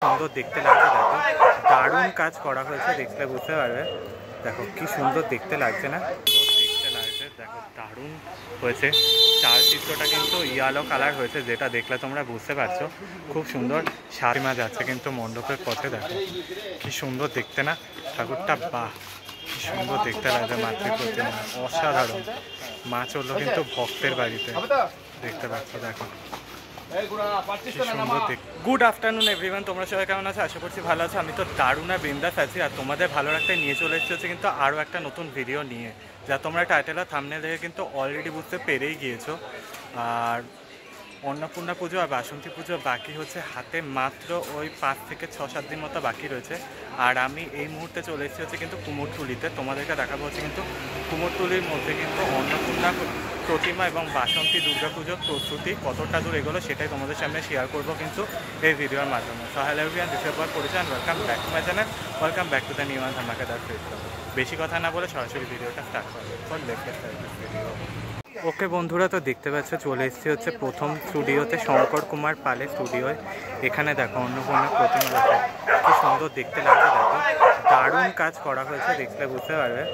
সুন্দর দেখতে লাগছে দেখো, দারুণ কাজ করা হয়েছে, দেখলে বুঝতে পারবে। দেখো কি সুন্দর দেখতে লাগছে না, দেখতে লাগছে দেখো, দারুণ হয়েছে। চালচিত্রটা কিন্তু ইয়েলো কালার হয়েছে, যেটা দেখলে তোমরা বুঝতে পারছো। খুব সুন্দর সারিমা যাচ্ছে কিন্তু মণ্ডপের পথে, দেখো কি সুন্দর দেখতে না ঠাকুরটা। বাহ, কি সুন্দর দেখতে লাগছে মাতৃ প্রতিমা, অসাধারণ। মা চললো কিন্তু ভক্তের বাড়িতে, দেখতে পাচ্ছ দেখো। গুড আফটারনুন এভরিওয়ান, তোমরা সবাই কেমন আছো? আশা করছি ভালো আছো। আমি তো দারুণ আর বিন্দাস আছি, আর তোমাদের ভালো রাখতে নিয়ে চলে এসেছি কিন্তু আরও একটা নতুন ভিডিও নিয়ে, যা তোমরা টাইটেল আর থাম্বনেল দেখে কিন্তু অলরেডি বুঝতে পেরেই গিয়েছো। আর অন্নপূর্ণা পুজো আর বাসন্তী পুজো বাকি হচ্ছে হাতে মাত্র ওই 5 থেকে 6-7 দিন মতো বাকি রয়েছে। আর আমি এই মুহূর্তে চলে এসেছি হচ্ছে কিন্তু কুমোরটুলিতে। তোমাদেরকে দেখাবো হচ্ছে কিন্তু কুমোরটুলির মধ্যে কিন্তু অন্নপূর্ণা প্রতিমা এবং বাসন্তী দুর্গা পুজোর প্রস্তুতি কতটা দূর এগুলো, সেটাই তোমাদের সামনে শেয়ার করবো কিন্তু এই ভিডিওর মাধ্যমে। So hello everyone, this is our পরিচয়, welcome back to my channel, welcome back to the new and ধামাকাদার ভিডিও। বেশি কথা না বলে সরাসরি ভিডিওটা স্টার্ট করবে। For latest video. ওকে বন্ধুরা, তো দেখতে পাচ্ছ চলে এসেছি হচ্ছে প্রথম স্টুডিওতে, শঙ্কর কুমার পালের স্টুডিওয়। এখানে দেখো অন্নপূর্ণা প্রতিমা, দেখো কি সুন্দর দেখতে লাগছে দেখো, দারুণ কাজ করা হয়েছে, দেখলে বুঝতে পারবে।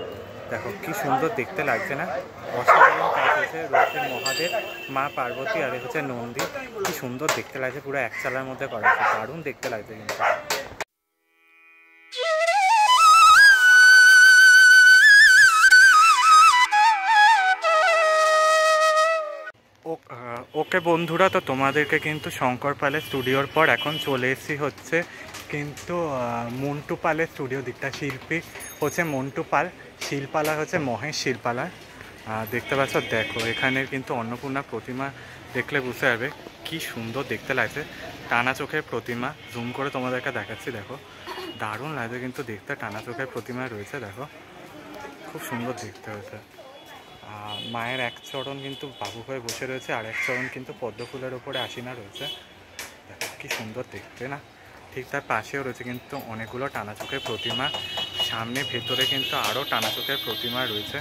দেখো কি সুন্দর দেখতে লাগছে না, অসাধারণ কাজ হয়েছে। রয়েছে মহাদেব, মা পার্বতী, আর হচ্ছে নন্দী। কি সুন্দর দেখতে লাগছে, পুরো এক চালার মধ্যে করা হয়েছে, দারুণ দেখতে লাগছে কিন্তু। ওকে বন্ধুরা, তো তোমাদেরকে কিন্তু শঙ্কর পালের স্টুডিওর পর এখন চলে এসেছি হচ্ছে কিন্তু মন্টু পালের স্টুডিও দিকটা। শিল্পী হচ্ছে মন্টু পাল, শিল্পালা হচ্ছে মহেশ শিল্পালা। দেখতে পাচ্ছ দেখো, এখানের কিন্তু অন্নপূর্ণা প্রতিমা দেখলে বুঝতে পারবে কি সুন্দর দেখতে লাগছে। টানা চোখের প্রতিমা, জুম করে তোমাদেরকে দেখাচ্ছি, দেখো দারুণ লাগছে কিন্তু দেখতে। টানা চোখের প্রতিমা রয়েছে, দেখো খুব সুন্দর দেখতে হয়েছে। মায়ের এক চরণ কিন্তু বাবু হয়ে বসে রয়েছে, আর এক চরণ কিন্তু পদ্ম ফুলের ওপরে আসিনা রয়েছে, দেখো কি সুন্দর দেখতে না। ঠিক তার পাশেও রয়েছে কিন্তু অনেকগুলো টানা চোখের প্রতিমা, সামনে ভেতরে কিন্তু আরও টানা চোখের প্রতিমা রয়েছে।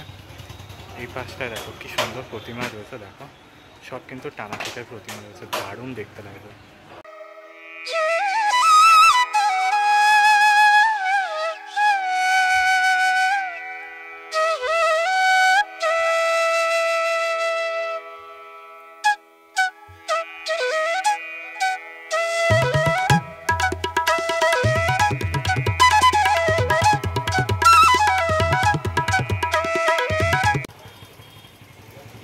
এই পাশটায় দেখো কি সুন্দর প্রতিমা রয়েছে, দেখো সব কিন্তু টানা চোখের প্রতিমা রয়েছে, দারুণ দেখতে লাগবে।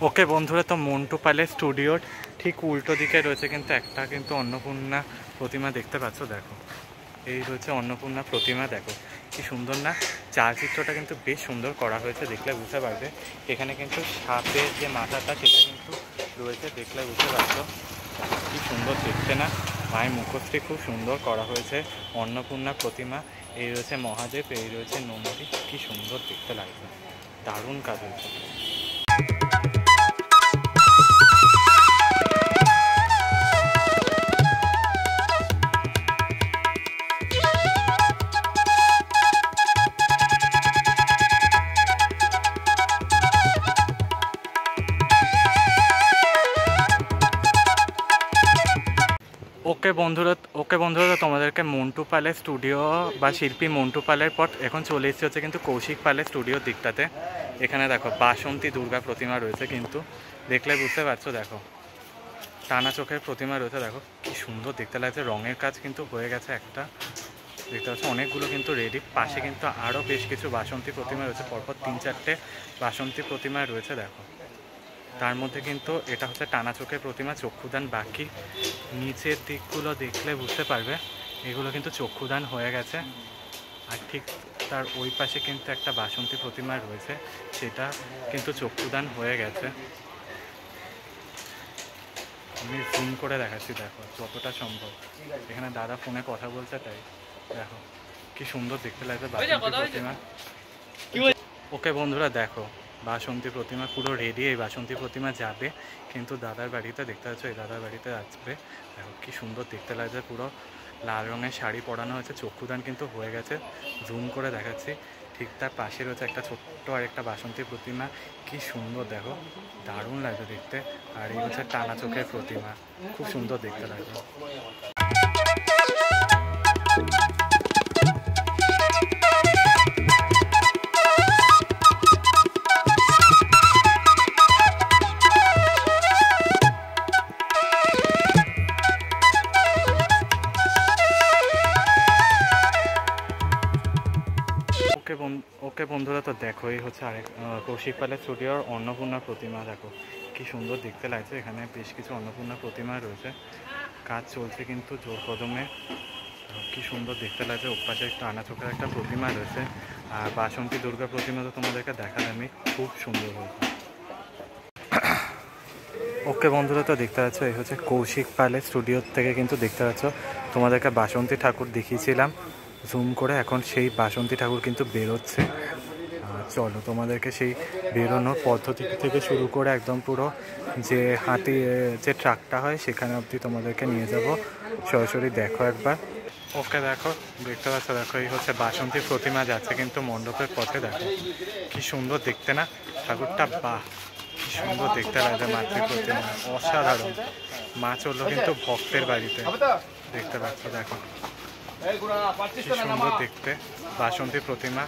ওকে বন্ধুরা, তো মন্টু পালের স্টুডিওর ঠিক উল্টো দিকে রয়েছে কিন্তু একটা কিন্তু অন্নপূর্ণা প্রতিমা, দেখতে পাচ্ছ দেখো। এই রয়েছে অন্নপূর্ণা প্রতিমা, দেখো কি সুন্দর না। চালচিত্রটা কিন্তু বেশ সুন্দর করা হয়েছে, দেখলে বুঝতে পারবে। এখানে কিন্তু সাপের যে মাথাটা সেটা কিন্তু রয়েছে, দেখলে বুঝতে পারছো কি সুন্দর দেখতে না। মায়ের মুখশ্রী খুব সুন্দর করা হয়েছে। অন্নপূর্ণা প্রতিমা, এই রয়েছে মহাদেব, এই রয়েছে নন্দী, কি সুন্দর দেখতে লাগছে, দারুণ কাজ হয়েছে। ওকে বন্ধুরা, তোমাদেরকে মন্টু পালের স্টুডিও বা শিল্পী মন্টু পালের পর এখন চলে এসেছে হচ্ছে কিন্তু কৌশিক পালের স্টুডিওর দিকটাতে। এখানে দেখো বাসন্তী দুর্গা প্রতিমা রয়েছে কিন্তু, দেখলে বুঝতে পারছো দেখো টানা চোখের প্রতিমা রয়েছে, দেখো কি সুন্দর দেখতে লাগছে। রঙের কাজ কিন্তু হয়ে গেছে একটা, দেখতে পাচ্ছ অনেকগুলো কিন্তু রেডি। পাশে কিন্তু আরও বেশ কিছু বাসন্তী প্রতিমা রয়েছে, পরপর 3-4টে বাসন্তী প্রতিমা রয়েছে, দেখো তার মধ্যে কিন্তু এটা হচ্ছে টানা চোখের প্রতিমা, চক্ষুদান বাকি। নিচের দিকগুলো দেখলে বুঝতে পারবে এগুলো কিন্তু চক্ষুদান হয়ে গেছে। আর ঠিক তার ওই পাশে কিন্তু একটা বাসন্তী প্রতিমা রয়েছে, সেটা কিন্তু চক্ষুদান হয়ে গেছে। আমি জুম করে দেখাচ্ছি, দেখো যতটা সম্ভব। এখানে দাদা ফোনে কথা বলছে, তাই দেখো কি সুন্দর দেখতে লাগছে বাসন্তী প্রতিমা। ওকে বন্ধুরা, দেখো বাসন্তী প্রতিমা পুরো রেডি। এই বাসন্তী প্রতিমা যাবে কিন্তু দাদার বাড়িতে, দেখতে পাচ্ছ এই দাদার বাড়িতে আসবে। দেখো কি সুন্দর দেখতে লাগছে, পুরো লাল রঙের শাড়ি পরানো হয়েছে, চক্ষুদান কিন্তু হয়ে গেছে। জুম করে দেখাচ্ছি, ঠিক তার পাশে রয়েছে একটা ছোট্ট আর একটা বাসন্তী প্রতিমা, কি সুন্দর দেখো, দারুণ লাগছে দেখতে। আর এই হচ্ছে টানা চোখের প্রতিমা, খুব সুন্দর দেখতে লাগছে। ওকে বন্ধুরা, তো দেখো এই হচ্ছে আরেক কৌশিক পালের স্টুডিওর অন্নপূর্ণা প্রতিমা। দেখো কি সুন্দর দেখতে লাগছে। এখানে বেশ কিছু অন্নপূর্ণা প্রতিমা রয়েছে, কাজ চলছে কিন্তু জোর কদমে। কি সুন্দর দেখতে লাগছে। ওপাশে একটা আনা চোখের একটা প্রতিমা রয়েছে, আর বাসন্তী দুর্গা প্রতিমা তো তোমাদেরকে দেখালামই, খুব সুন্দর হয়েছে। ওকে বন্ধুরা, তো দেখতে পাচ্ছ এই হচ্ছে কৌশিক পালের স্টুডিও থেকে কিন্তু দেখতে পাচ্ছ তোমাদেরকে বাসন্তী ঠাকুর দেখিয়েছিলাম জুম করে। এখন সেই বাসন্তী ঠাকুর কিন্তু বেরোচ্ছে। চলো তোমাদেরকে সেই বেরোনোর পদ্ধতি থেকে শুরু করে একদম পুরো যে হাতি যে ট্রাকটা হয় সেখানে অবধি তোমাদেরকে নিয়ে যাব। সরাসরি দেখো একবার। ওকে দেখো, দেখতে পাচ্ছ, দেখো এই হচ্ছে বাসন্তী প্রতিমা যাচ্ছে কিন্তু মণ্ডপের পথে। দেখো কি সুন্দর দেখতে না ঠাকুরটা, বাহ কি সুন্দর দেখতে লাগে মাতৃ প্রতিমা, অসাধারণ। মা চললো কিন্তু ভক্তের বাড়িতে, দেখতে পাচ্ছ। দেখো কি সুন্দর দেখতে বাসন্তী প্রতিমা।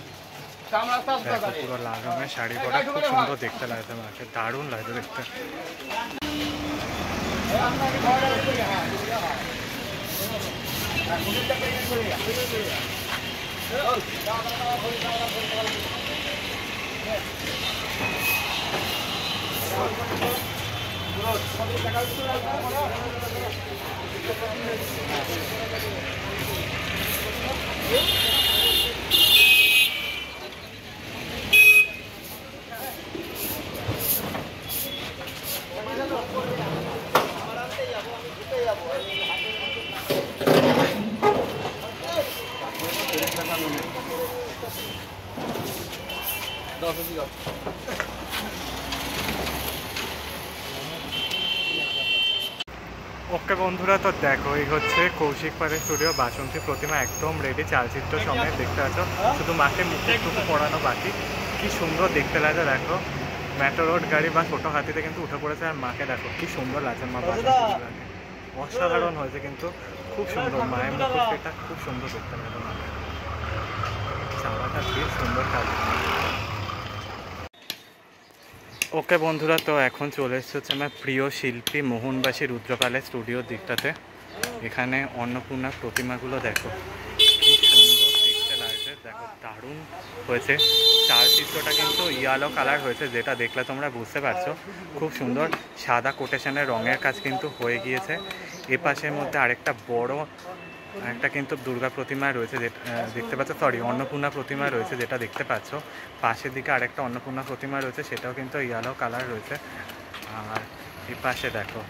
দেখো পুরো লাল রঙের শাড়ি পরা, খুব সুন্দর দেখতে লাগছে মাকে, দারুণ লাগছে দেখতে। ওকে বন্ধুরা, তো দেখো এই হচ্ছে কৌশিক পালের স্টুডিও বাসন্তী প্রতিমা একদম রেডি, চালচিত্র সমেত দেখতে পাচ্ছ। শুধু মাকে মুখটুকু পড়ানো বাকি। কি সুন্দর দেখতে লাগে। দেখো মেট্রো রোড গাড়ি বা ছোটো হাতিতে কিন্তু উঠে পড়েছে, আর মাকে দেখো কি সুন্দর লাগছে। মা বাসন্তী অসাধারণ হয়েছে কিন্তু, খুব সুন্দর। মায়ের মুখটা খুব সুন্দর দেখতে লাগে। মাকে চালাটা বেশ সুন্দর কাজ। ওকে বন্ধুরা, তো এখন চলে এসেছে আমার প্রিয় শিল্পী মোহনবাসী রুদ্রপালের স্টুডিওর দিকটাতে। এখানে অন্নপূর্ণা প্রতিমাগুলো দেখো কি সুন্দর দেখতে লাগছে। দেখো দারুণ হয়েছে। চালচিত্রটা কিন্তু ইয়েলো কালার হয়েছে, যেটা দেখলে তোমরা বুঝতে পারছো। খুব সুন্দর সাদা কোটেশনের রঙের কাজ কিন্তু হয়ে গিয়েছে। এ পাশের মধ্যে আরেকটা বড় একটা কিন্তু দুর্গা প্রতিমা রয়েছে, যেটা দেখতে পাচ্ছ, সরি অন্নপূর্ণা প্রতিমা রয়েছে যেটা দেখতে পাচ্ছ। পাশের দিকে আরেকটা অন্নপূর্ণা প্রতিমা রয়েছে, সেটাও কিন্তু ইয়েলো কালার রয়েছে। আর এই পাশে দেখো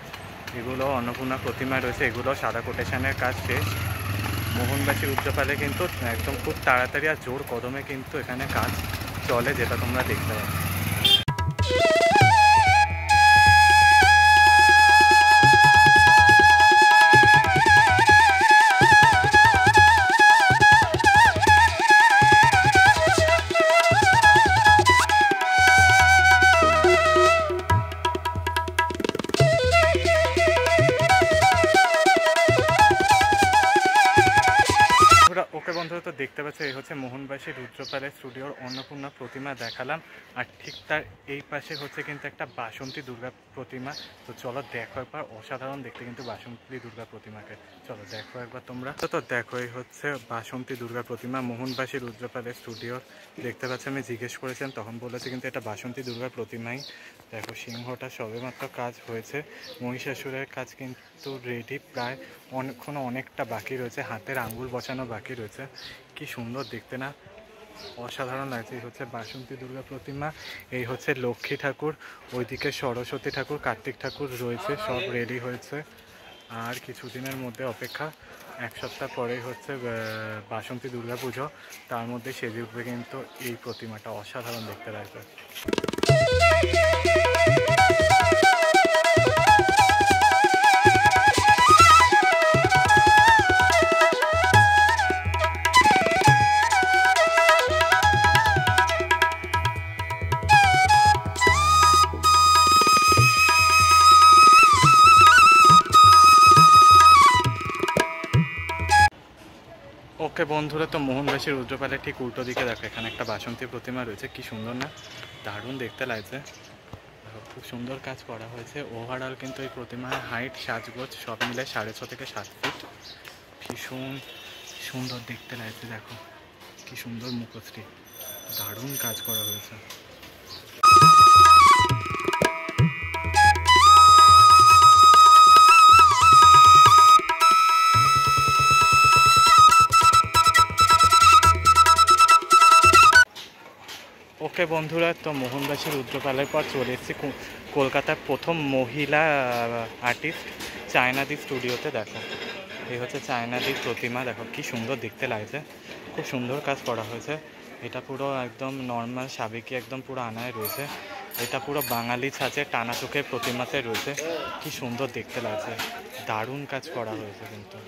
এগুলো অন্নপূর্ণা প্রতিমা রয়েছে, এগুলো সাদা কোটেশনের কাজ শেষ। মোহনবাসী রুদ্রপালে কিন্তু একদম খুব তাড়াতাড়ি আর জোর কদমে কিন্তু এখানে কাজ চলে, যেটা তোমরা দেখতে পাচ্ছ। ওকে বন্ধুরা, তো দেখতে পাচ্ছ এই হচ্ছে মোহনবাসী রুদ্রপালের স্টুডিওর অন্নপূর্ণা প্রতিমা দেখালাম। আর ঠিক তার এই পাশে হচ্ছে কিন্তু একটা বাসন্তী দুর্গা প্রতিমা। তো চলো দেখো একবার, অসাধারণ দেখতে কিন্তু বাসন্তী দুর্গা প্রতিমাকে। চলো দেখো একবার তোমরা। তো দেখো এই হচ্ছে বাসন্তী দুর্গা প্রতিমা মোহনবাসী রুদ্রপালের স্টুডিওর। দেখতে পাচ্ছি আমি জিজ্ঞেস করেছেন, তখন বলেছে কিন্তু এটা বাসন্তী দুর্গা প্রতিমাই। দেখো সিংহটা সবেমাত্র কাজ হয়েছে, মহিষাসুরের কাজ কিন্তু রেডি, প্রায় অনেকটা বাকি রয়েছে, হাতের আঙ্গুল বসানো বাকি রয়েছে। কি সুন্দর দেখতে না, অসাধারণ লাগছে। এই হচ্ছে বাসন্তী দুর্গা প্রতিমা, এই হচ্ছে লক্ষ্মী ঠাকুর, ওইদিকে সরস্বতী ঠাকুর, কার্তিক ঠাকুর রয়েছে, সব রেডি হয়েছে। আর কিছুদিনের মধ্যে অপেক্ষা, এক সপ্তাহ পরেই হচ্ছে বাসন্তী দুর্গা পুজো, তার মধ্যে সেজে উঠবে কিন্তু এই প্রতিমাটা, অসাধারণ দেখতে লাগবে। ওকে বন্ধুরা, তো মোহনবাসী রুদ্রপালের ঠিক উল্টো দিকে দেখো এখানে একটা বাসন্তী প্রতিমা রয়েছে। কি সুন্দর না, দারুণ দেখতে লাগছে। খুব সুন্দর কাজ করা হয়েছে। ওভারঅল কিন্তু এই প্রতিমার হাইট, সাজগোজ সব মিলে 6.5 থেকে 7 ফিট। ভীষণ সুন্দর দেখতে লাগছে। দেখো কি সুন্দর মুখশ্রী, দারুণ কাজ করা হয়েছে। ওকে বন্ধুরা, তো মোহনবাসী রুদ্রপালের পর চলে এসেছি কলকাতার প্রথম মহিলা আর্টিস্ট চায়নাদি স্টুডিওতে। দেখো এই হচ্ছে চায়নাদির প্রতিমা, দেখো কি সুন্দর দেখতে লাগছে, খুব সুন্দর কাজ করা হয়েছে। এটা পুরো একদম নর্মাল সাবেকি একদম পুরো আনায় রয়েছে। এটা পুরো বাঙালি ছাঁচে টানা চোখের প্রতিমাতে রয়েছে, কি সুন্দর দেখতে লাগছে, দারুণ কাজ করা হয়েছে কিন্তু।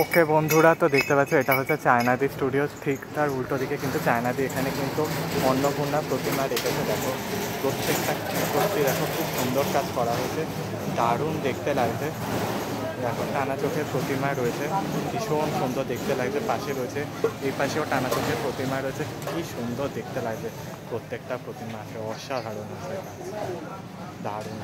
ওকে বন্ধুরা, তো দেখতে পাচ্ছ এটা হচ্ছে চায়নাদি স্টুডিও, ঠিক তার উল্টো দিকে কিন্তু চায়নাদি এখানে কিন্তু অন্নপূর্ণা প্রতিমা রেখেছে। দেখো প্রত্যেকটা সত্যি দেখো খুব সুন্দর কাজ করা হয়েছে, দারুণ দেখতে লাগছে। দেখো টানা চোখের প্রতিমা রয়েছে, ভীষণ সুন্দর দেখতে লাগছে। পাশে রয়েছে, এই পাশেও টানা চোখের প্রতিমা রয়েছে, কি সুন্দর দেখতে লাগছে। প্রত্যেকটা প্রতিমা আছে, অসাধারণ আছে, দারুণ।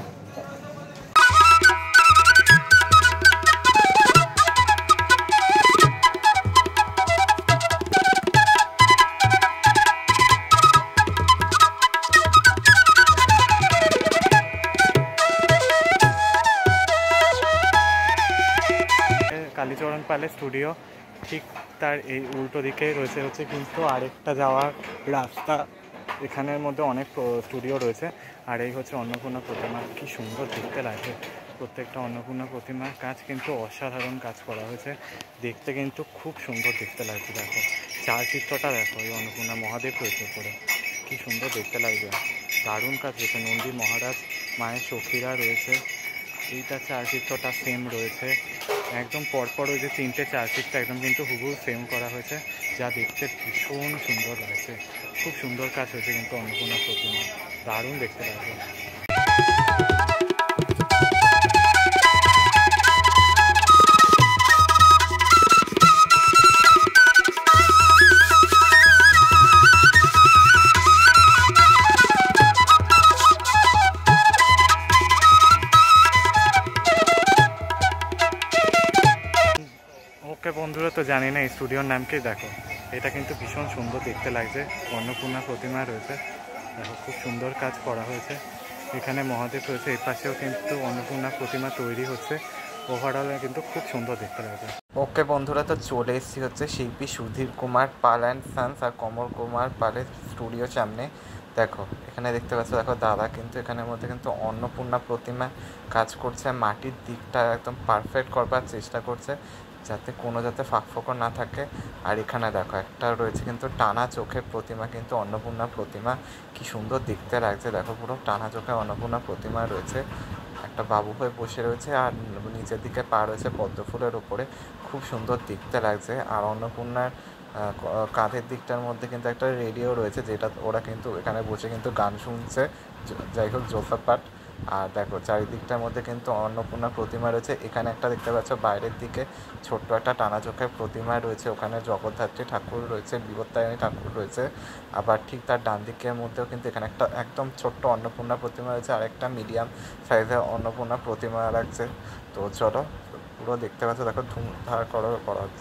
কালীচরণ পালের স্টুডিও, ঠিক তার এই উল্টো দিকে রয়েছে হচ্ছে কিন্তু আরেকটা যাওয়ার রাস্তা। এখানের মধ্যে অনেক স্টুডিও রয়েছে। আর এই হচ্ছে অন্নপূর্ণা প্রতিমা, কি সুন্দর দেখতে লাগে। প্রত্যেকটা অন্নপূর্ণা প্রতিমার কাজ কিন্তু অসাধারণ কাজ করা হয়েছে, দেখতে কিন্তু খুব সুন্দর দেখতে লাগছে। দেখো চালচিত্রটা দেখো, এই অন্নপূর্ণা মহাদেব রয়েছে উপরে, কি সুন্দর দেখতে লাগবে, দারুণ কাজ রয়েছে। নন্দী মহারাজ, মায়ের সখীরা রয়েছে, এইটা চালচিত্রটা সেম রয়েছে একদম পরপর। ওই যে তিনটে চালচিত্র একদম কিন্তু হুবহু সেম করা হয়েছে, যা দেখতে ভীষণ সুন্দর লাগছে। খুব সুন্দর কাজ হয়েছে কিন্তু অন্নপূর্ণা প্রতিমা, দারুণ দেখতে লাগছে। ওকে বন্ধুরা, তো জানি না এই স্টুডিওর নাম কি। দেখো এটা কিন্তু ভীষণ সুন্দর দেখতে লাগছে, অন্নপূর্ণা প্রতিমা রয়েছে। দেখো খুব সুন্দর কাজ করা হয়েছে, এখানে মহাদেব রয়েছে, এই পাশেও কিন্তু অন্নপূর্ণা প্রতিমা তৈরি হচ্ছে। ওভারঅল কিন্তু খুব সুন্দর দেখতে লাগছে। ওকে বন্ধুরা, তো চলে এসেছি হচ্ছে শিল্পী সুধীর কুমার পাল অ্যান্ড সান্স আর কমল কুমার পালের স্টুডিও সামনে। দেখো এখানে দেখতে পাচ্ছ, দেখো দাদা কিন্তু এখানের মধ্যে কিন্তু অন্নপূর্ণা প্রতিমা কাজ করছে, মাটির দিকটা একদম পারফেক্ট করবার চেষ্টা করছে, যাতে কোনো যাতে ফাঁক ফোকর না থাকে। আর এখানে দেখো একটা রয়েছে কিন্তু টানা চোখের প্রতিমা, কিন্তু অন্নপূর্ণা প্রতিমা, কি সুন্দর দেখতে লাগছে। দেখো পুরো টানা চোখে অন্নপূর্ণা প্রতিমা রয়েছে, একটা বাবু হয়ে বসে রয়েছে, আর নিচের দিকে পা রয়েছে পদ্ম ফুলের ওপরে, খুব সুন্দর দেখতে লাগছে। আর অন্নপূর্ণার কাঁধের দিকটার মধ্যে কিন্তু একটা রেডিও রয়েছে, যেটা ওরা কিন্তু এখানে বসে কিন্তু গান শুনছে, যাই হোক জোসাপাট। আর দেখো চারিদিকটার মধ্যে কিন্তু অন্নপূর্ণা প্রতিমা রয়েছে। এখানে একটা দেখতে পাচ্ছ বাইরের দিকে ছোট্ট একটা টানা চোখের প্রতিমা রয়েছে, ওখানে জগদ্ধাত্রী ঠাকুর রয়েছে, বিপত্তারিণী ঠাকুর রয়েছে। আবার ঠিক তার ডান দিকের মধ্যেও কিন্তু এখানে একটা একদম ছোট্ট অন্নপূর্ণা প্রতিমা রয়েছে, আর একটা মিডিয়াম সাইজের অন্নপূর্ণা প্রতিমা লাগছে। তো চলো পুরো দেখতে পাচ্ছ, দেখো ধুমধার করা হচ্ছে।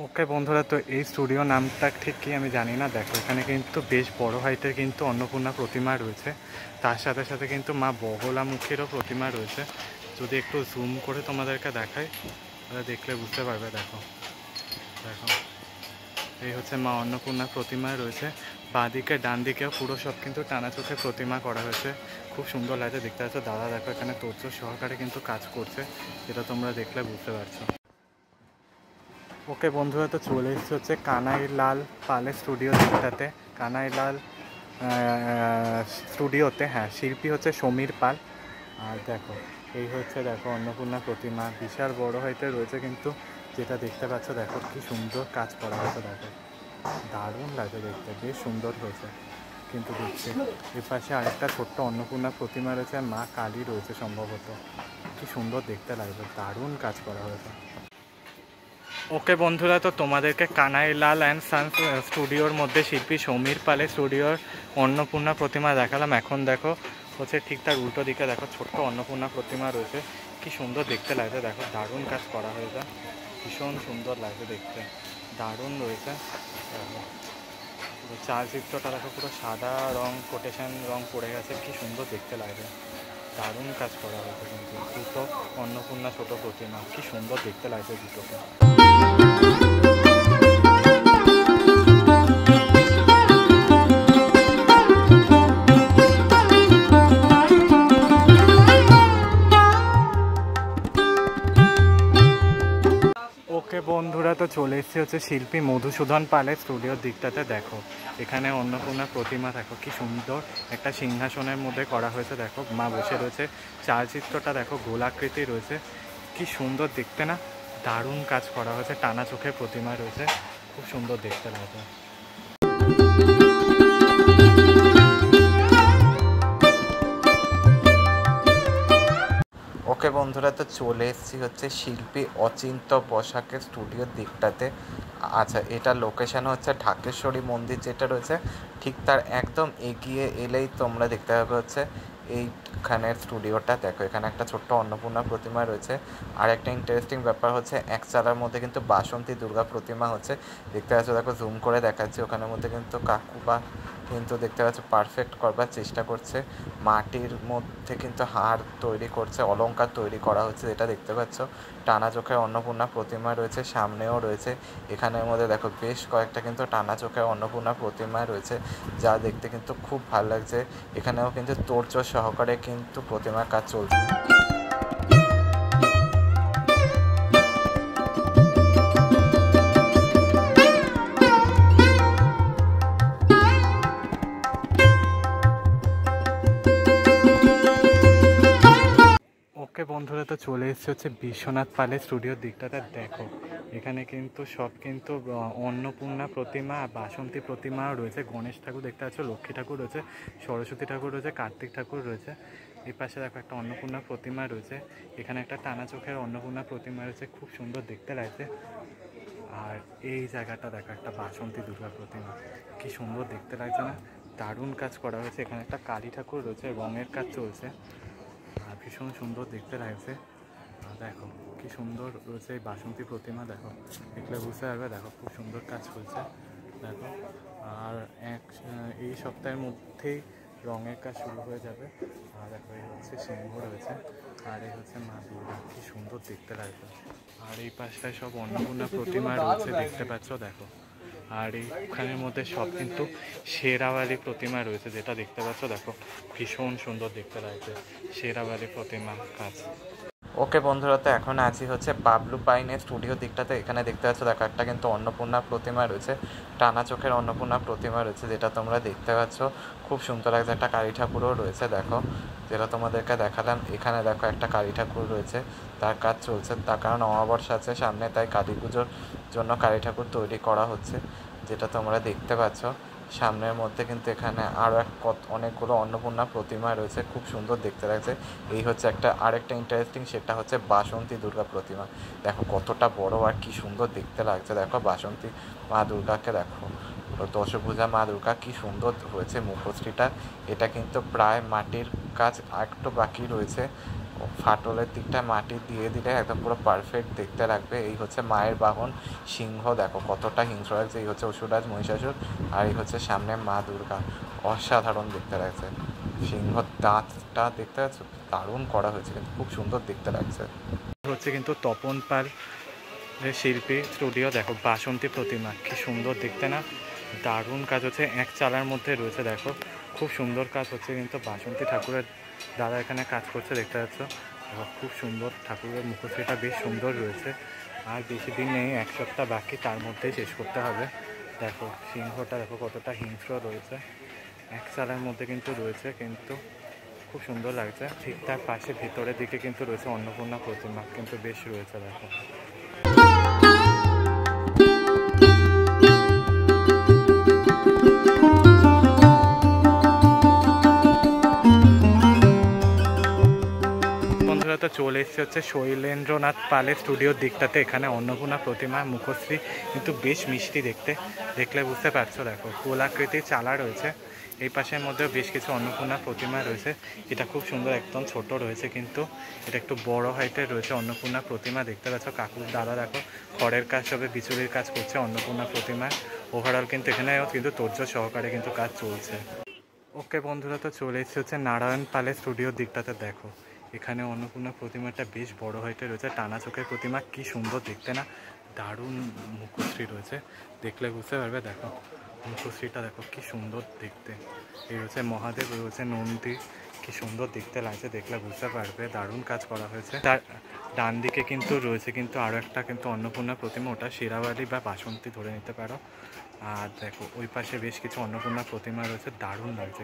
ওকে বন্ধুরা, তো এই স্টুডিও নামটা ঠিক কি আমি জানি না। দেখো এখানে কিন্তু বেশ বড় হাইটের কিন্তু অন্নপূর্ণা প্রতিমা রয়েছে, তার সাথে সাথে কিন্তু মা বগলামুখীরও প্রতিমা রয়েছে। যদি একটু জুম করে তোমাদেরকে দেখাই তাহলে দেখলে বুঝতে পারবে। দেখো দেখো এই হচ্ছে মা অন্নপূর্ণা প্রতিমা রয়েছে, বাঁ দিকে ডান দিকেও পুরো সব কিন্তু টানা চোখে প্রতিমা করা হয়েছে, খুব সুন্দর লাগছে দেখতে পাচ্ছ। দাদা দেখো এখানে তোড়জোড় সহকারে কিন্তু কাজ করছে, যেটা তোমরা দেখলে বুঝতে পারছো। ওকে বন্ধুরা, তো চলে এসেছে হচ্ছে কানাইলাল পালের স্টুডিও দিকটাতে। কানাইলাল স্টুডিওতে। হ্যাঁ, শিল্পী হচ্ছে সমীর পাল। আর দেখো এই হচ্ছে দেখো অন্নপূর্ণা প্রতিমা, বিশাল বড় হইতে রয়েছে কিন্তু, যেটা দেখতে পাচ্ছ দেখো কি সুন্দর কাজ করা হয়েছে। দেখো দারুণ লাগে দেখতে, বেশ সুন্দর হয়েছে কিন্তু দেখতে। এর পাশে আরেকটা ছোট্ট অন্নপূর্ণা প্রতিমা রয়েছে, মা কালী রয়েছে সম্ভবত। কি সুন্দর দেখতে লাগবে, দারুণ কাজ করা হয়েছে। ওকে বন্ধুরা, তো তোমাদেরকে কানাইলাল অ্যান্ড সান্স স্টুডিওর মধ্যে শিল্পী সমীর পালের স্টুডিওর অন্নপূর্ণা প্রতিমা দেখালাম। এখন দেখো হচ্ছে ঠিক তার উল্টো দিকে দেখো ছোট্ট অন্নপূর্ণা প্রতিমা রয়েছে, কি সুন্দর দেখতে লাগছে। দেখো দারুণ কাজ করা হয়েছে, ভীষণ সুন্দর লাগছে দেখতে, দারুণ রয়েছে। চালচিত্রটা দেখো পুরো সাদা রং, কোটেশন রং পড়ে গেছে, কি সুন্দর দেখতে লাগবে, দারুণ কাজ করা হয়েছে কিন্তু। দুটো অন্নপূর্ণা ছোট প্রতিমা, কি সুন্দর দেখতে লাগছে দুটোকে। ওকে বন্ধুরা, তো চলে এসেছি হচ্ছে শিল্পী মধুসূদন পালের স্টুডিওর দিকটাতে। দেখো এখানে অন্নপূর্ণা প্রতিমা দেখো কি সুন্দর একটা সিংহাসনের মধ্যে করা হয়েছে। দেখো মা বসে রয়েছে, চালচিত্রটা দেখো গোলাকৃতি রয়েছে, কি সুন্দর দেখতে না, দারুণ কাজ করা হয়েছে। টানা চোখের প্রতিমা রয়েছে, খুব সুন্দর দেখতে লাগে। ওকে বন্ধুরা, তো চলে এসেছি হচ্ছে শিল্পী অচিন্ত বসাকের স্টুডিওর দিকটাতে। আচ্ছা, এটা লোকেশন হচ্ছে ঢাকেশ্বরী মন্দির যেটা রয়েছে, ঠিক তার একদম এগিয়ে এলেই তোমরা দেখতে পাবে হচ্ছে এইখানের স্টুডিওটা। দেখো এখানে একটা ছোট্ট অন্নপূর্ণা প্রতিমা রয়েছে। আর একটা ইন্টারেস্টিং ব্যাপার হচ্ছে এক চালার মধ্যে কিন্তু বাসন্তী দুর্গা প্রতিমা হচ্ছে, দেখতে পাচ্ছ। দেখো জুম করে দেখাচ্ছি, ওখানের মধ্যে কিন্তু কাকুবা কিন্তু দেখতে পাচ্ছ পারফেক্ট করবার চেষ্টা করছে। মাটির মধ্যে কিন্তু হার তৈরি করছে, অলংকার তৈরি করা হচ্ছে, যেটা দেখতে পাচ্ছ। টানা চোখের অন্নপূর্ণা প্রতিমা রয়েছে, সামনেও রয়েছে। এখানের মধ্যে দেখো বেশ কয়েকটা কিন্তু টানা চোখের অন্নপূর্ণা প্রতিমা রয়েছে, যা দেখতে কিন্তু খুব ভালো লাগছে। এখানেও কিন্তু তোড়জোড় সহকারে কিন্তু প্রতিমার কাজ চলছে। ওকে বন্ধুরা, তো চলে এসেছে হচ্ছে বিশ্বনাথ পালের স্টুডিওর দিকটাতে। দেখো এখানে কিন্তু সব কিন্তু অন্নপূর্ণা প্রতিমা, বাসন্তী প্রতিমাও রয়েছে, গণেশ ঠাকুর দেখতে পাচ্ছ, লক্ষ্মী ঠাকুর রয়েছে, সরস্বতী ঠাকুর রয়েছে, কার্তিক ঠাকুর রয়েছে। এই পাশে দেখো একটা অন্নপূর্ণা প্রতিমা রয়েছে, এখানে একটা টানা চোখের অন্নপূর্ণা প্রতিমা রয়েছে, খুব সুন্দর দেখতে লাগছে। আর এই জায়গাটা দেখো একটা বাসন্তী দুর্গা প্রতিমা, কি সুন্দর দেখতে লাগছে না, দারুণ কাজ করা হয়েছে। এখানে একটা কালী ঠাকুর রয়েছে, রঙের কাজ চলছে, আর ভীষণ সুন্দর দেখতে লাগছে। দেখো কি সুন্দর রয়েছে এই বাসন্তী প্রতিমা, দেখো দেখলে বুঝতে পারবে। দেখো খুব সুন্দর কাজ চলছে দেখো। আর এই সপ্তাহের মধ্যেই রঙের কাজ শুরু হয়ে যাবে। আর দেখো এই হচ্ছে সিংহ রয়েছে, আর এই হচ্ছে মা দুর্গা, কি সুন্দর দেখতে লাগবে। আর এই পাশটায় সব অন্নপূর্ণা প্রতিমা রয়েছে, দেখতে পাচ্ছ দেখো। আর এইখানের মধ্যে সব কিন্তু শেরাওয়ালি প্রতিমা রয়েছে, যেটা দেখতে পাচ্ছ। দেখো ভীষণ সুন্দর দেখতে লাগছে শেরাওয়ালি প্রতিমা কাজ। ওকে বন্ধুরা, তো এখন আছি হচ্ছে বাবলু পাইনের স্টুডিও দিকটাতে। এখানে দেখতে পাচ্ছ দেখো একটা কিন্তু অন্নপূর্ণা প্রতিমা রয়েছে, টানা চোখের অন্নপূর্ণা প্রতিমা রয়েছে, যেটা তোমরা দেখতে পাচ্ছ। খুব সুন্দর লাগছে। একটা কালী ঠাকুরও রয়েছে দেখো, যেটা তোমাদেরকে দেখালাম। এখানে দেখো একটা কালী ঠাকুর রয়েছে, তার কাজ চলছে, তার কারণ অমাবস্যা আছে সামনে, তাই কালী পুজোর জন্য কালী ঠাকুর তৈরি করা হচ্ছে, যেটা তোমরা দেখতে পাচ্ছ। সামনের মধ্যে কিন্তু এখানে আরও অনেকগুলো অন্নপূর্ণা প্রতিমা রয়েছে, খুব সুন্দর দেখতে লাগছে। এই হচ্ছে আরেকটা ইন্টারেস্টিং, সেটা হচ্ছে বাসন্তী দুর্গা প্রতিমা। দেখো কতটা বড় আর কি সুন্দর দেখতে লাগছে। দেখো বাসন্তী মা দুর্গাকে দেখো, দশভুজা মা দুর্গা, কি সুন্দর হয়েছে মুখশ্রীটা। এটা কিন্তু প্রায় মাটির কাজ একটু বাকি রয়েছে, ফাটলের দিকটা মাটি দিয়ে দিলে একদম পুরো পারফেক্ট দেখতে লাগবে। এই হচ্ছে মায়ের বাহন সিংহ, দেখো কতটা হিংস্র লাগছে। এই হচ্ছে অসুরাজ মহিষাসুর, আর এই হচ্ছে সামনে মা দুর্গা, অসাধারণ দেখতে লাগছে। সিংহ দাঁতটা দেখতে পাচ্ছ, দারুণ করা হয়েছে, কিন্তু খুব সুন্দর দেখতে লাগছে। হচ্ছে কিন্তু তপন পাল শিল্পী স্টুডিও। দেখো বাসন্তী প্রতিমা, কি সুন্দর দেখতে না, দারুণ কাজ হচ্ছে, এক চালার মধ্যে রয়েছে। দেখো খুব সুন্দর কাজ হচ্ছে কিন্তু, বাসন্তী ঠাকুরের দাদা এখানে কাজ করছে, দেখতে পাচ্ছ। খুব সুন্দর, ঠাকুরের মুখশ্রীটা বেশ সুন্দর রয়েছে। আর বেশি দিন নেই, এক সপ্তাহ বাকি, তার মধ্যেই শেষ করতে হবে। দেখো সিংহটা দেখো কতটা হিংস্র রয়েছে, এক চালার মধ্যে কিন্তু রয়েছে, কিন্তু খুব সুন্দর লাগছে। ঠিক তার পাশে ভিতরের দিকে কিন্তু রয়েছে অন্নপূর্ণা প্রতিমা, কিন্তু বেশ রয়েছে দেখো। বন্ধুরা তো চলে এসেছে হচ্ছে শৈলেন্দ্রনাথ পালের স্টুডিওর দিকটাতে। এখানে অন্নপূর্ণা প্রতিমা মুখশ্রী কিন্তু বেশ মিষ্টি দেখতে, দেখলে বুঝতে পারছো। দেখো গোলাকৃতির চালা রয়েছে, এই পাশের মধ্যেও বেশ কিছু অন্নপূর্ণা প্রতিমা রয়েছে। এটা খুব সুন্দর, একদম ছোট রয়েছে, কিন্তু এটা একটু বড় হাইটের রয়েছে অন্নপূর্ণা প্রতিমা। দেখতে পাচ্ছ কাকুর দাদা দেখো খড়ের কাজ সবে বিচুলির কাজ করছে অন্নপূর্ণা প্রতিমার। ওভারঅল কিন্তু এখানে কিন্তু তোড়জোড় সহকারে কিন্তু কাজ চলছে। ওকে বন্ধুরা তো চলে এসেছে হচ্ছে নারায়ণ পালের স্টুডিওর দিকটাতে। দেখো এখানে অন্নপূর্ণা প্রতিমাটা বেশ বড় হাইটে রয়েছে, টানা চোখের প্রতিমা, কি সুন্দর দেখতে না, দারুণ মুখশ্রী রয়েছে, দেখলে বুঝতে পারবে। দেখো মুখশ্রীটা দেখো কি সুন্দর দেখতে। এই হচ্ছে মহাদেব, এই হচ্ছে নন্দী, কি সুন্দর দেখতে লাগছে, দেখলে বুঝতে পারবে, দারুণ কাজ করা হয়েছে। তার ডান দিকে কিন্তু রয়েছে কিন্তু আরও একটা কিন্তু অন্নপূর্ণা প্রতিমা, ওটা শিরাবালি বা বাসন্তী ধরে নিতে পারো। আর দেখো ওই পাশে বেশ কিছু অন্নপূর্ণা প্রতিমা রয়েছে, দারুণ লাগছে।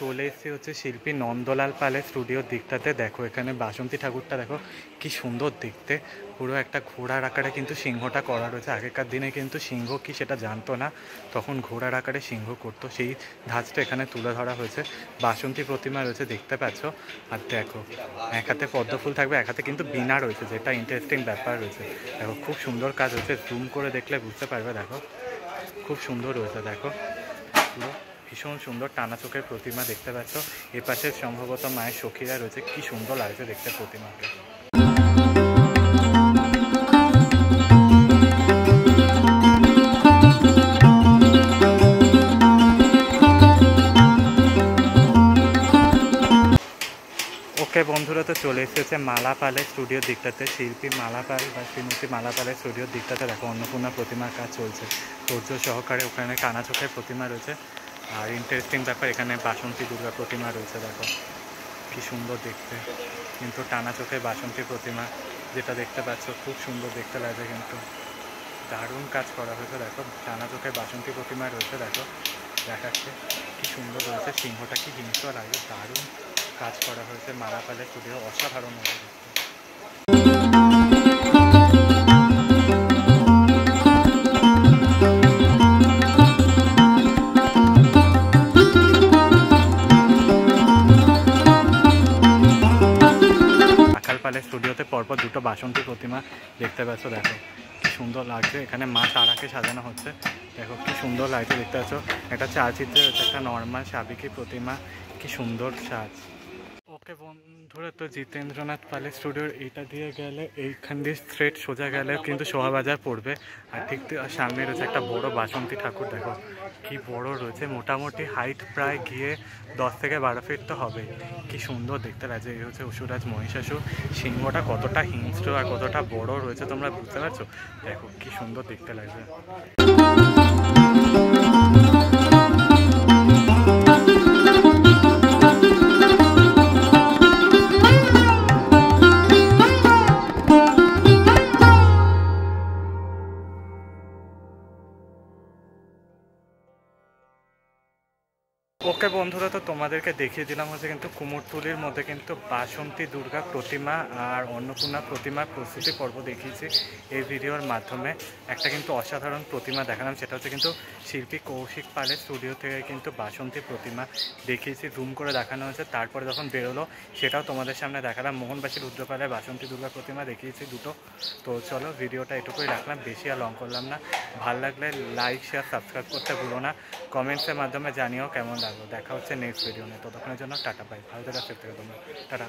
চলে এসেছি হচ্ছে শিল্পী নন্দলাল পালের স্টুডিওর দিকটাতে। দেখো এখানে বাসন্তী ঠাকুরটা দেখো কি সুন্দর দেখতে, পুরো একটা ঘোড়ার আকারে কিন্তু সিংহটা করা রয়েছে। আগেকার দিনে কিন্তু সিংহ কি সেটা জানতো না, তখন ঘোড়ার আকারে সিংহ করতো, সেই ধাঁচটা এখানে তুলে ধরা হয়েছে। বাসন্তী প্রতিমা রয়েছে দেখতে পাচ্ছ। আর দেখো এক হাতে পদ্মফুল থাকবে, এক হাতে কিন্তু বীণা রয়েছে, যেটা ইন্টারেস্টিং ব্যাপার রয়েছে। দেখো খুব সুন্দর কাজ হয়েছে, জুম করে দেখলে বুঝতে পারবে। দেখো খুব সুন্দর রয়েছে, দেখো পুরো ভীষণ সুন্দর টানা চোখের প্রতিমা দেখতে পাচ্ছ। এ পাশে সম্ভবত মায়ের সখীরা রয়েছে, কি সুন্দর লাগছে দেখতে প্রতিমাকে। ওকে বন্ধুরা তো চলে এসেছে মালা পালের স্টুডিওর দিকটাতে। শিল্পী মালা পাল বা শ্রীমতী মালা পালের স্টুডিওর দিকটাতে দেখো অন্নপূর্ণা প্রতিমার কাজ চলছে তোড়জোড় সহকারে। ওখানে টানা চোখের প্রতিমা রয়েছে, আর ইন্টারেস্টিং ব্যাপার এখানে বাসন্তী দুর্গা প্রতিমা রয়েছে। দেখো কি সুন্দর দেখতে, কিন্তু টানা চোখের বাসন্তী প্রতিমা যেটা দেখতে পাচ্ছ, খুব সুন্দর দেখতে লাগে, কিন্তু দারুণ কাজ করা হয়েছে। দেখো টানা চোখের বাসন্তী প্রতিমা রয়েছে, দেখো দেখাচ্ছে কি সুন্দর রয়েছে, সিংহটা কি হিংস্র লাগে, দারুণ কাজ করা হয়েছে। মালা পালের স্টুডিও অসাধারণ হয়েছে দেখতে। পালের স্টুডিওতে পরপর দুটো বাসন্তী প্রতিমা দেখতে পাচ্ছ। দেখো কি সুন্দর লাগছে, এখানে মা তারাকে সাজানো হচ্ছে। দেখো কি সুন্দর লাগছে দেখতে পাচ্ছ। একটা চালচিত্রে হচ্ছে একটা নর্মাল সাবেকি প্রতিমা, কি সুন্দর সাজ। ওকে বন্ধুরা তো জিতেন্দ্রনাথ পালের স্টুডিওর এইটা দিয়ে গেলে, এইখান দিয়ে স্ট্রেট সোজা গেলে কিন্তু শোভাবাজার পড়বে। আর ঠিক সামনে রয়েছে একটা বড় বাসন্তী ঠাকুর। দেখো কি বড় রয়েছে, মোটামুটি হাইট প্রায় গিয়ে 10 থেকে 12 ফিট তো হবে। কি সুন্দর দেখতে লাগছে। এই হচ্ছে অসুরাজ মহিষাসুর, সিংহটা কতটা হিংস্র আর কতটা বড় রয়েছে তোমরা বুঝতে পারছো। দেখো কি সুন্দর দেখতে লাগছে। ওকে বন্ধুরা তো তোমাদেরকে দেখিয়ে দিলাম হচ্ছে কিন্তু কুমোরটুলির মধ্যে কিন্তু বাসন্তী দুর্গা প্রতিমা আর অন্নপূর্ণা প্রতিমার প্রস্তুতি পর্ব দেখিয়েছি এই ভিডিওর মাধ্যমে। একটা কিন্তু অসাধারণ প্রতিমা দেখালাম, সেটা হচ্ছে কিন্তু শিল্পী কৌশিক পালের স্টুডিও থেকে কিন্তু বাসন্তী প্রতিমা দেখিয়েছি, জুম করে দেখানো হয়েছে। তারপরে যখন বেরোলো সেটাও তোমাদের সামনে দেখালাম। মোহনবাসী রুদ্রপালের বাসন্তী দুর্গা প্রতিমা দেখিয়েছি দুটো। তো চলো ভিডিওটা এটুকুই রাখলাম, বেশি আর লং করলাম না। ভালো লাগলে লাইক শেয়ার সাবস্ক্রাইব করতে ভুলো না, কমেন্টসের মাধ্যমে জানিও কেমন লাগলো। দেখা হচ্ছে নেক্সট ভিডিও নিয়ে, ততক্ষণের জন্য টাটা, বাই। ভালো থেকে তোমরা টাটা।